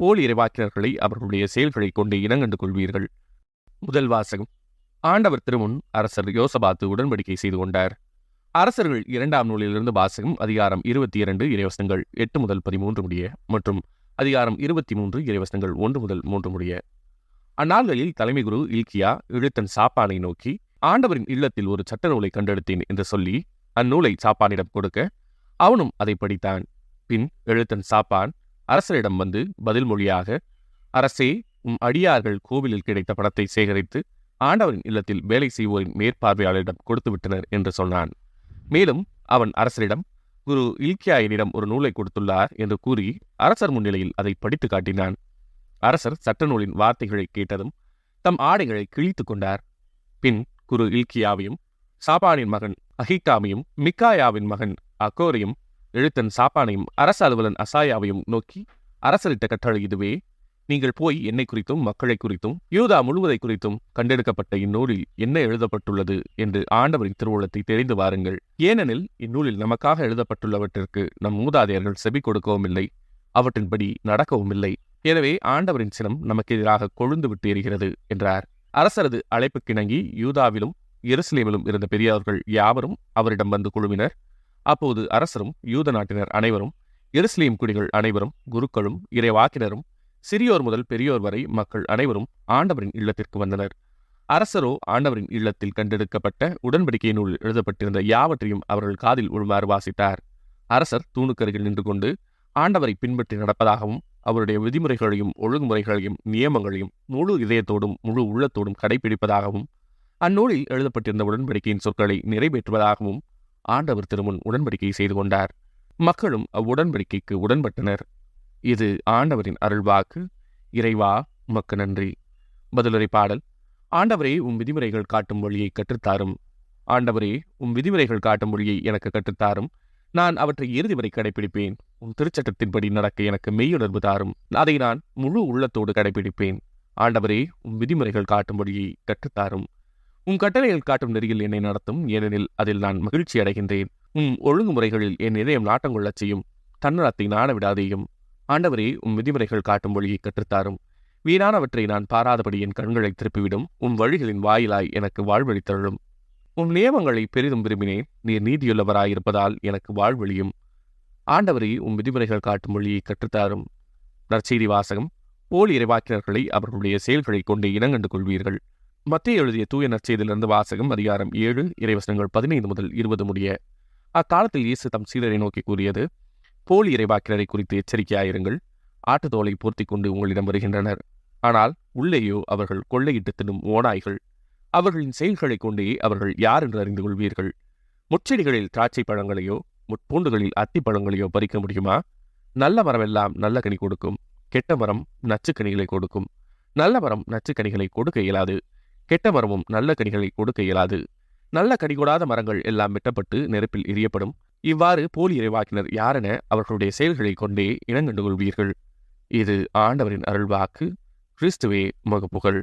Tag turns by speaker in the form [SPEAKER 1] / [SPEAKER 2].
[SPEAKER 1] போலி இறைவாக்கினர்களை அவர்களுடைய செயல்களை கொண்டு இனங்கண்டு கொள்வீர்கள். முதல் வாசகம். ஆண்டவர் திருமுன் அரசர் யோசபாத்து உடன்படிக்கை செய்து கொண்டார். அரசர்கள் 2ஆம் நூலிலிருந்து வாசகம். அதிகாரம் 22 இறைவசனங்கள் 8 முதல் 13 முடிய மற்றும் அதிகாரம் 23 இறைவசனங்கள் 1 முதல் 3 முடிய. அந்நாள்களில் தலைமை குரு இல்கியா எழுத்தன் சாப்பானை நோக்கி, ஆண்டவரின் இல்லத்தில் ஒரு சட்ட நூலை கண்டெடுத்தேன் என்று சொல்லி அந்நூலை சாப்பானிடம் கொடுக்க அவனும் அதை படித்தான். பின் எழுத்தன் சாப்பான் அரசரிடம் வந்து பதில் மொழியாக, அரசே, உம் அடியார்கள் கோவிலில் கிடைத்த பணத்தை சேகரித்து ஆண்டவரின் இல்லத்தில் வேலை செய்வோரின் மேற்பார்வையாளரிடம் கொடுத்து விட்டனர் என்று சொன்னான். மேலும் அவன் அரசரிடம், குரு இல்கியாயினிடம் ஒரு நூலை கொடுத்துள்ளார் என்று கூறி அரசர் முன்னிலையில் அதை படித்து காட்டினான். அரசர் சட்ட நூலின் வார்த்தைகளை கேட்டதும் தம் ஆடைகளை கிழித்துக் கொண்டார். பின் குரு இல்கியாவையும் சாப்பானின் மகன் அஹிகாமையும் மிக்காயாவின் மகன் அகோரையும் எழுத்தன் சாப்பானையும் அரச அலுவலன் அசாயாவையும் நோக்கி, அரசரிட்ட கட்டளை இதுவே: நீங்கள் போய் என்னை குறித்தும் மக்களை குறித்தும் யூதா முழுவதை குறித்தும் கண்டெடுக்கப்பட்ட இந்நூலில் என்ன எழுதப்பட்டுள்ளது என்று ஆண்டவரின் திருவுளத்தை தெரிந்து வாருங்கள். ஏனெனில் இந்நூலில் நமக்காக எழுதப்பட்டுள்ளவற்றிற்கு நம் மூதாதையர்கள் செவி கொடுக்கவும் இல்லை, அவற்றின்படி நடக்கவும் இல்லை. எனவே ஆண்டவரின் சினம் நமக்கு எதிராக கொழுந்து விட்டு எரிகிறது என்றார். அரசரது அழைப்புக்கிணங்கி யூதாவிலும் எருசலேமிலும் இருந்த பெரியவர்கள் யாவரும் அவரிடம் வந்து குழுமினர். அப்போது அரசரும் யூத நாட்டினர் அனைவரும், எருசலேம் குடிகள் அனைவரும், குருக்களும் இறைவாக்கினரும், சிறியோர் முதல் பெரியோர் வரை மக்கள் அனைவரும் ஆண்டவரின் இல்லத்திற்கு வந்தனர். அரசரோ ஆண்டவரின் இல்லத்தில் கண்டெடுக்கப்பட்ட உடன்படிக்கை நூலில் எழுதப்பட்டிருந்த யாவற்றையும் அவர்கள் காதில் விழுமாறு வாசித்தார். அரசர் தூணுக்கருகில் நின்று கொண்டு ஆண்டவரை பின்பற்றி நடப்பதாகவும் அவருடைய விதிமுறைகளையும் ஒழுங்குமுறைகளையும் நியமங்களையும் முழு இதயத்தோடும் முழு உள்ளத்தோடும் கடைபிடிப்பதாகவும் அந்நூலில் எழுதப்பட்டிருந்த உடன்படிக்கையின் சொற்களை நிறைவேற்றுவதாகவும் ஆண்டவர் திருமுன் உடன்படிக்கை செய்து கொண்டார். மக்களும் அவ்வுடன்படிக்கைக்கு உடன்பட்டனர். இது ஆண்டவரின் அருள்வாக்கு. இறைவா, உமக்கு நன்றி. பதிலுரை பாடல். ஆண்டவரே, உம் விதிமுறைகள் காட்டும் வழியை கற்றுத்தாரும். ஆண்டவரே, உம் விதிமுறைகள் காட்டும் வழியை எனக்கு கற்றுத்தாரும். நான் அவற்றை இறுதி வரை கடைபிடிப்பேன். உம் திருச்சட்டத்தின்படி நடக்க எனக்கு மெய்யுணர்வு தாரும். அதை நான் முழு உள்ளத்தோடு கடைபிடிப்பேன். ஆண்டவரே, உம் விதிமுறைகள் காட்டும் வழியை கற்றுத்தாரும். உம் கட்டளைகள் காட்டும் நெறியில் என்னை நடத்தும், ஏனெனில் அதில் நான் மகிழ்ச்சி அடைகின்றேன். உம் ஒழுங்குமுறைகளில் என் இதயம் நாட்டம் கொள்ளச் செய்யும். தன்னலத்தை நாட விடாதேயும். ஆண்டவரே, உம் விதிமுறைகள் காட்டும் வழியை கற்றுத்தாரும். வீணானவற்றை நான் பாராதபடி என் கண்களை திருப்பிவிடும். உம் வழிகளின் வாயிலாய் எனக்கு வாழ்வழித்தருளும். உம் நியமங்களை பெரிதும் விரும்பினேன். நீர் நீதியுள்ளவராயிருப்பதால் எனக்கு வாழ்வழியும். ஆண்டவரே, உம் விதிமுறைகள் காட்டும் வழியை கற்றுத்தாரும். நற்செய்தி வாசகம். போலி இறைவாக்கினர்களை அவர்களுடைய செயல்களை கொண்டு இனங்கண்டு கொள்வீர்கள். மத்தேயு எழுதிய தூய நற்செய்தியிலிருந்து வாசகம். அதிகாரம் 7 இறைவசனங்கள் 15 முதல் 20 முடிய. அக்காலத்தில் இயேசு தம் சீடரை நோக்கி கூறியது: போலி இறைவாக்கினரை குறித்து எச்சரிக்கையாயிருங்கள். ஆட்டுத்தோலை போர்த்தி கொண்டு உங்களிடம் வருகின்றனர், ஆனால் உள்ளேயோ அவர்கள் கொள்ளையிட்டு தின்னும் ஓநாய்கள். அவர்களின் செயல்களை கொண்டே அவர்கள் யார் என்று அறிந்து கொள்வீர்கள். முச்செடிகளில் திராட்சை பழங்களையோ முட்பூண்டுகளில் அத்திப்பழங்களையோ பறிக்க முடியுமா? நல்ல மரமெல்லாம் நல்ல கனி கொடுக்கும், கெட்ட மரம் நச்சுக்கனிகளை கொடுக்கும். நல்ல மரம் நச்சுக்கனிகளை கொடுக்க இயலாது, கெட்ட மரமும் நல்ல கனிகளை கொடுக்க இயலாது. நல்ல கனி கொடாத மரங்கள் எல்லாம் வெட்டப்பட்டு நெருப்பில் எரியப்படும். இவ்வாறு போலி இறைவாக்கினர் யாரென அவர்களுடைய செயல்களை கொண்டே இனங்கண்டு கொள்வீர்கள். இது ஆண்டவரின் அருள்வாக்கு. கிறிஸ்துவே உமக்கு புகழ்.